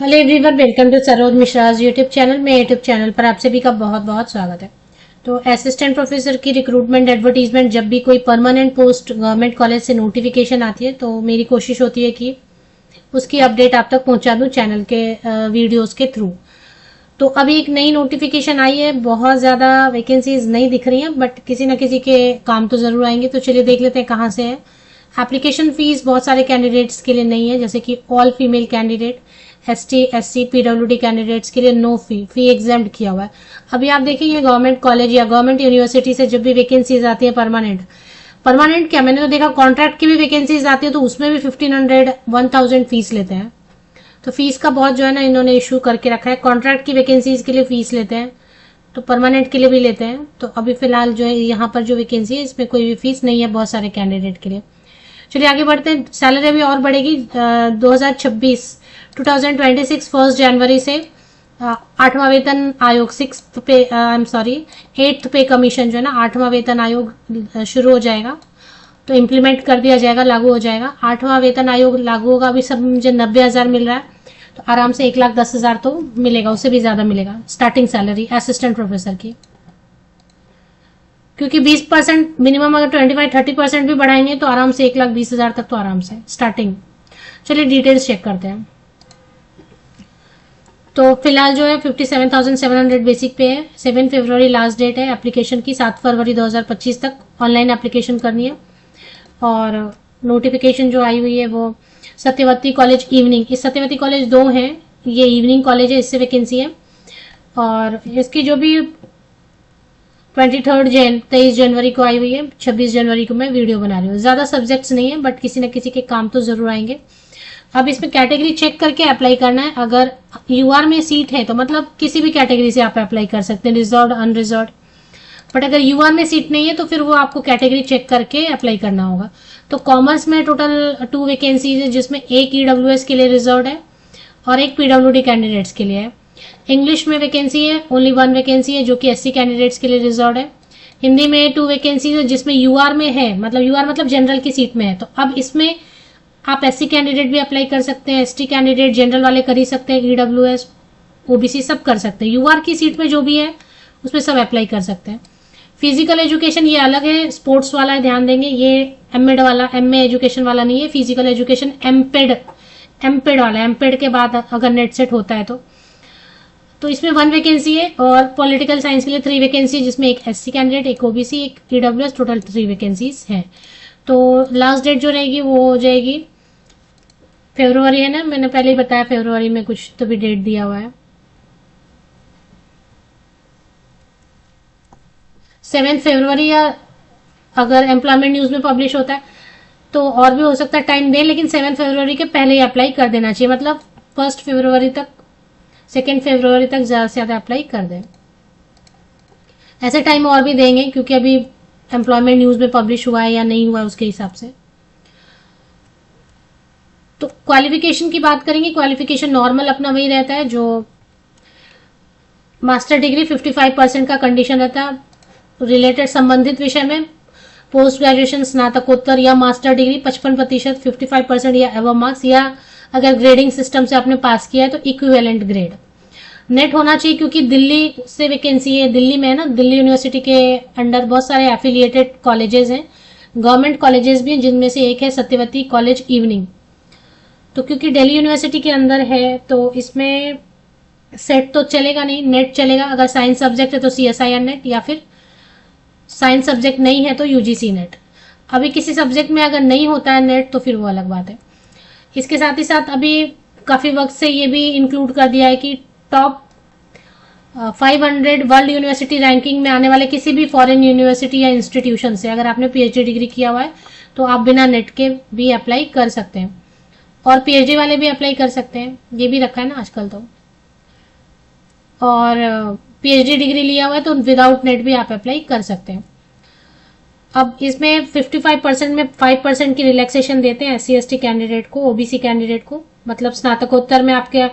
Hello everyone, welcome to Saroj Mishra's YouTube channel. मेरे YouTube channel पर आप सभी का बहुत बहुत स्वागत है। तो असिस्टेंट प्रोफेसर की रिक्रूटमेंट एडवर्टीजमेंट, जब भी कोई परमानेंट पोस्ट गवर्नमेंट कॉलेज से नोटिफिकेशन आती है तो मेरी कोशिश होती है कि उसकी अपडेट आप तक पहुंचा दूं चैनल के वीडियोस के थ्रू। तो अभी एक नई नोटिफिकेशन आई है, बहुत ज़्यादा वैकेंसीज नहीं दिख रही हैं, बट किसी न किसी के काम तो ज़रूर आएंगे। तो चलिए देख लेते हैं कहाँ से है। एप्लीकेशन फीस बहुत सारे कैंडिडेट्स के लिए नहीं है, जैसे कि all female candidate, ST SC PWD candidates के लिए नो फी एग्जाम्ड किया हुआ है। अभी आप देखेंगे गवर्नमेंट कॉलेज या गवर्नमेंट यूनिवर्सिटी से जब भी वैकेंसीज आती है परमानेंट क्या, मैंने तो देखा कॉन्ट्रैक्ट की भी वैकेंसीज आती है तो उसमें भी 1500-1000 फीस लेते हैं। तो फीस का बहुत जो है ना इन्होंने इशू करके रखा है। कॉन्ट्रैक्ट की वैकेंसीज के लिए फीस लेते हैं तो परमानेंट के लिए भी लेते हैं। तो अभी फिलहाल जो है यहाँ पर जो वैकेंसी है इसमें कोई भी फीस नहीं है बहुत सारे कैंडिडेट के लिए। चलिए आगे बढ़ते हैं। सैलरी अभी और बढ़ेगी। 2026 1 जनवरी से 8वां वेतन आयोग 8th पे कमीशन जो है ना 8वां वेतन आयोग शुरू हो जाएगा। तो इम्प्लीमेंट कर दिया जाएगा, लागू हो जाएगा। 8वां वेतन आयोग लागू होगा। अभी सब मुझे 90,000 मिल रहा है, तो आराम से 1,10,000 तो मिलेगा, उससे भी ज्यादा मिलेगा स्टार्टिंग सैलरी असिस्टेंट प्रोफेसर की। क्योंकि 20% मिनिमम, अगर 25-30% भी बढ़ाएंगे तो आराम से 1,20,000 तक तो आराम से स्टार्टिंग। चलिए डिटेल्स चेक करते हैं। तो फिलहाल जो है 57,700 बेसिक पे है। 7 फरवरी लास्ट डेट है एप्लीकेशन की। 7 फरवरी 2025 तक ऑनलाइन एप्लीकेशन करनी है। और नोटिफिकेशन जो आई हुई है वो सत्यवती कॉलेज इवनिंग, इस सत्यवती कॉलेज 2 है, ये इवनिंग कॉलेज है, इससे वैकेंसी है। और इसकी जो भी 23 जनवरी को आई हुई है, 26 जनवरी को मैं वीडियो बना रही हूँ। ज्यादा सब्जेक्ट्स नहीं है, बट किसी न किसी के काम तो जरूर आएंगे। अब इसमें कैटेगरी चेक करके अप्लाई करना है। अगर यूआर में सीट है तो मतलब किसी भी कैटेगरी से आप अप्लाई कर सकते हैं, रिजर्व्ड अनरिजर्व्ड। बट अगर यूआर में सीट नहीं है तो फिर वो आपको कैटेगरी चेक करके अप्लाई करना होगा। तो कॉमर्स में टोटल 2 वैकेंसीज है, जिसमें एक ईडब्ल्यूएस के लिए रिजर्व्ड है और एक पीडब्ल्यूडी कैंडिडेट्स के लिए है। इंग्लिश में वैकेंसी है, ओनली 1 वैकेंसी है जो कि SC कैंडिडेट्स के लिए रिजर्व्ड है। हिंदी में 2 वैकेंसीज है, जिसमें यूआर में है, मतलब यूआर मतलब जनरल की सीट में है। तो अब इसमें आप SC कैंडिडेट भी अप्लाई कर सकते हैं, ST कैंडिडेट जनरल वाले कर ही सकते हैं, ईडब्ल्यूएस OBC सब कर सकते हैं। यूआर की सीट में जो भी है उसमें सब अप्लाई कर सकते हैं। फिजिकल एजुकेशन ये अलग है, स्पोर्ट्स वाला है, ध्यान देंगे। ये एमएड वाला, MA एजुकेशन वाला नहीं है। फिजिकल एजुकेशन एमपेड वाला है। एमपेड के बाद अगर नेट सेट होता है तो इसमें 1 वैकेंसी है। और पॉलिटिकल साइंस के लिए 3 वैकेंसी, जिसमें एक SC कैंडिडेट, एक OBC, एक ईडब्ल्यूएस, टोटल 3 वैकेंसीज हैं। तो लास्ट डेट जो रहेगी वो हो जाएगी फरवरी, है ना, मैंने पहले ही बताया फरवरी में कुछ तो भी डेट दिया हुआ है। 7 फरवरी, या अगर एम्प्लॉयमेंट न्यूज में पब्लिश होता है तो और भी हो सकता है टाइम दें, लेकिन 7 फरवरी के पहले ही अप्लाई कर देना चाहिए। मतलब 1 फरवरी तक, 2 फरवरी तक ज्यादा से ज्यादा अप्लाई कर दें। ऐसे टाइम और भी देंगे क्योंकि अभी एम्प्लॉयमेंट न्यूज में पब्लिश हुआ है या नहीं हुआ है उसके हिसाब से। तो क्वालिफिकेशन की बात करेंगे। क्वालिफिकेशन नॉर्मल अपना वही रहता है जो मास्टर डिग्री 55% का कंडीशन रहता है रिलेटेड संबंधित विषय में। पोस्ट ग्रेजुएशन, स्नातकोत्तर या मास्टर डिग्री 55%, 55% या एवं मार्क्स, या अगर ग्रेडिंग सिस्टम से आपने पास किया है तो इक्विवेलेंट ग्रेड। नेट होना चाहिए क्योंकि दिल्ली से वैकेंसी है। दिल्ली में है ना, दिल्ली यूनिवर्सिटी के अंडर बहुत सारे एफिलिएटेड कॉलेजेस हैं, गवर्नमेंट कॉलेजेस भी हैं, जिनमें से एक है सत्यवती कॉलेज इवनिंग। तो क्योंकि दिल्ली यूनिवर्सिटी के अंदर है तो इसमें सेट तो चलेगा नहीं, नेट चलेगा। अगर साइंस सब्जेक्ट है तो CSIR नेट, या फिर साइंस सब्जेक्ट नहीं है तो UGC नेट। अभी किसी सब्जेक्ट में अगर नहीं होता है नेट तो फिर वो अलग बात है। इसके साथ ही साथ अभी काफी वक्त से ये भी इंक्लूड कर दिया है कि टॉप 500 वर्ल्ड यूनिवर्सिटी रैंकिंग में आने वाले किसी भी फॉरेन यूनिवर्सिटी या इंस्टीट्यूशन से अगर आपने PhD डिग्री किया हुआ है तो आप बिना नेट के भी अप्लाई कर सकते हैं। और PhD वाले भी अप्लाई कर सकते हैं, ये भी रखा है ना आजकल तो। और PhD डिग्री लिया हुआ है तो विदाउट नेट भी आप अप्लाई कर सकते हैं। अब इसमें 55% में 5% की रिलैक्सेशन देते हैं SC ST कैंडिडेट को, OBC कैंडिडेट को। मतलब स्नातकोत्तर में आपके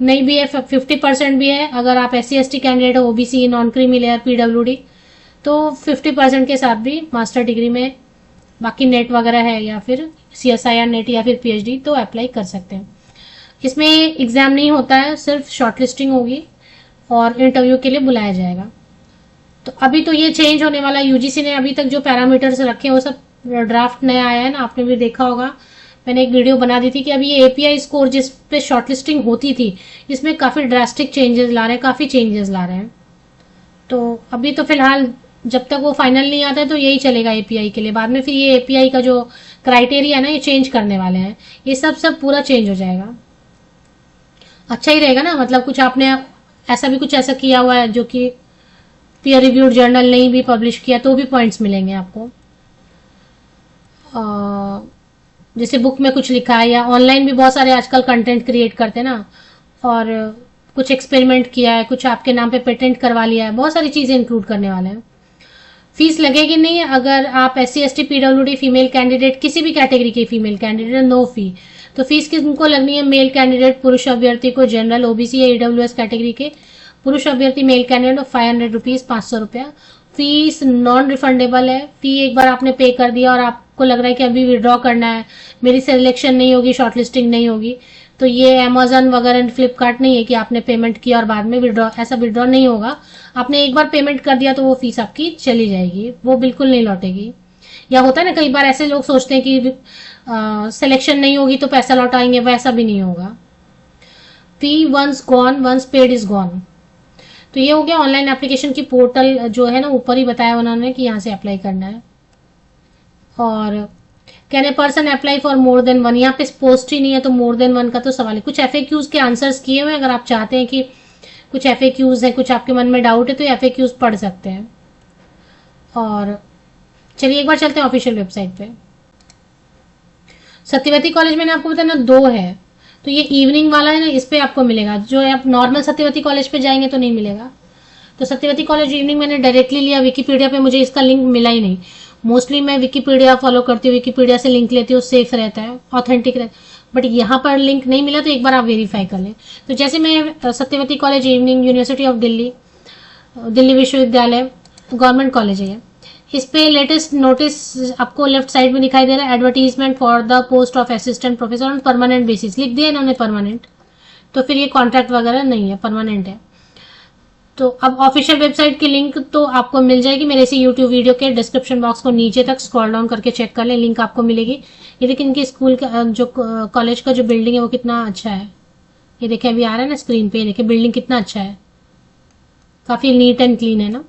नहीं भी है 50% भी है। अगर आप SC ST कैंडिडेट हो, OBC, non creamy layer, PWD, तो 50% के साथ भी मास्टर डिग्री में बाकी नेट वगैरह है या फिर CSIR नेट या फिर PhD तो अप्लाई कर सकते हैं। इसमें एग्जाम नहीं होता है, सिर्फ शॉर्टलिस्टिंग होगी और इंटरव्यू के लिए बुलाया जाएगा। तो अभी तो ये चेंज होने वाला है। यूजीसी ने अभी तक जो पैरामीटर्स रखे हैं वो सब ड्राफ्ट नया आया है ना, आपने भी देखा होगा, मैंने एक वीडियो बना दी थी कि अभी ये एपीआई स्कोर जिस पे शॉर्टलिस्टिंग होती थी इसमें काफी ड्रास्टिक चेंजेस ला रहे हैं, काफी चेंजेस ला रहे हैं। तो अभी तो फिलहाल जब तक वो फाइनल नहीं आता है तो यही चलेगा एपीआई के लिए। बाद में फिर ये एपीआई का जो क्राइटेरिया है ना ये चेंज करने वाले हैं, ये सब पूरा चेंज हो जाएगा। अच्छा ही रहेगा ना, मतलब कुछ आपने ऐसा भी कुछ ऐसा किया हुआ है जो कि पीयर रिव्यूड जर्नल नहीं भी पब्लिश किया तो भी पॉइंट्स मिलेंगे आपको। जैसे बुक में कुछ लिखा है या ऑनलाइन भी बहुत सारे आजकल कंटेंट क्रिएट करते हैं ना, और कुछ एक्सपेरिमेंट किया है, कुछ आपके नाम पे पेटेंट करवा लिया है, बहुत सारी चीजें इंक्लूड करने वाले हैं। फीस लगेगी नहीं अगर आप SC ST PWD female candidate, किसी भी कैटेगरी के फीमेल कैंडिडेट, नो फी। तो फीस किनको लगनी है? मेल कैंडिडेट पुरुष अभ्यर्थी को, जनरल OBC या EWS कैटेगरी के पुरुष अभ्यर्थी मेल कैंडिडेट को 500 रुपीज, 500 रुपया। फीस नॉन रिफंडेबल है। फी एक बार आपने पे कर दिया और आपको लग रहा है कि अभी विड्रॉ करना है, मेरी सिलेक्शन नहीं होगी, शॉर्टलिस्टिंग नहीं होगी, तो ये अमेजन वगैरह फ्लिपकार्ट नहीं है कि आपने पेमेंट किया और बाद में विड्रॉ, ऐसा विड्रॉ नहीं होगा। आपने एक बार पेमेंट कर दिया तो वो फीस आपकी चली जाएगी, वो बिल्कुल नहीं लौटेगी। या होता है ना कई बार ऐसे लोग सोचते हैं कि सिलेक्शन नहीं होगी तो पैसा लौटाएंगे, वैसा भी नहीं होगा। Fee once gone, once paid is gone. तो ये हो गया ऑनलाइन एप्लीकेशन की पोर्टल जो है ना, ऊपर ही बताया उन्होंने कि यहाँ से अप्लाई करना है। और can a person apply for more than one, यहाँ पे पोस्ट ही नहीं है तो मोर देन वन का तो सवाल है। कुछ FAQs के आंसर्स किए हुए, अगर आप चाहते हैं कि कुछ FAQs है, कुछ आपके मन में डाउट है तो FAQs पढ़ सकते हैं। और चलिए एक बार चलते हैं ऑफिशियल वेबसाइट पे। सत्यवती कॉलेज मैंने आपको बताया ना 2 है, तो ये इवनिंग वाला है ना, इस पे आपको मिलेगा। जो आप नॉर्मल सत्यवती कॉलेज पे जाएंगे तो नहीं मिलेगा। तो सत्यवती कॉलेज इवनिंग मैंने डायरेक्टली लिया, विकीपीडिया पे मुझे इसका लिंक मिला ही नहीं। मोस्टली मैं विकीपीडिया फॉलो करती हूँ, विकीपीडिया से लिंक लेती हूँ, सेफ रहता है, ऑथेंटिक रहता है। बट यहाँ पर लिंक नहीं मिला तो एक बार आप वेरीफाई कर लें। तो जैसे मैं Satyavati college evening, university of Delhi, Delhi विश्वविद्यालय, गवर्नमेंट कॉलेज है, इस पे लेटेस्ट नोटिस आपको लेफ्ट साइड में दिखाई दे रहा है, advertisement for the post of assistant professor on permanent basis, लिख दिया इन्होंने परमानेंट, तो फिर ये कॉन्ट्रैक्ट वगैरह नहीं है, परमानेंट है। तो अब ऑफिशियल वेबसाइट की लिंक तो आपको मिल जाएगी मेरे इसी यूट्यूब वीडियो के डिस्क्रिप्शन बॉक्स को नीचे तक स्क्रॉल डाउन करके चेक कर लें, लिंक आपको मिलेगी। ये देखिए इनकी स्कूल का जो कॉलेज का जो बिल्डिंग है वो कितना अच्छा है, ये देखिए अभी आ रहा है ना स्क्रीन पे, ये देखिए बिल्डिंग कितना अच्छा है, काफी नीट एंड क्लीन है ना।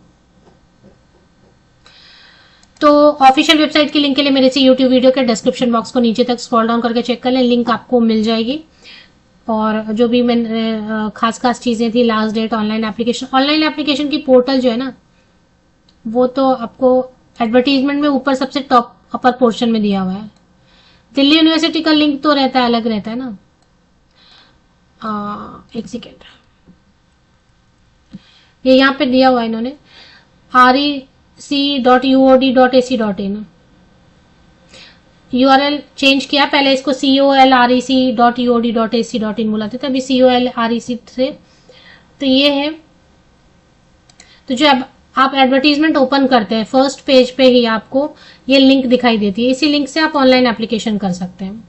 तो ऑफिशियल वेबसाइट की लिंक के लिए मेरे इसी यूट्यूब वीडियो के डिस्क्रिप्शन बॉक्स को नीचे तक स्क्रॉल डाउन करके चेक कर लें, लिंक आपको मिल जाएगी। और जो भी मैंने खास चीजें थी, लास्ट डेट, ऑनलाइन एप्लीकेशन की पोर्टल जो है ना, वो तो आपको एडवर्टीजमेंट में ऊपर सबसे टॉप अपर पोर्शन में दिया हुआ है। दिल्ली यूनिवर्सिटी का लिंक तो रहता है, अलग रहता है ना। एक सेकेंड, ये यहाँ पे दिया हुआ है इन्होंने, rec.uod.ac.in, URL चेंज किया, पहले इसको colrec.uod.ac.in बुलाते थे, अभी colrec से। तो ये है, तो जो आप एडवर्टीजमेंट ओपन करते हैं फर्स्ट पेज पे ही आपको ये लिंक दिखाई देती है, इसी लिंक से आप ऑनलाइन एप्लीकेशन कर सकते हैं।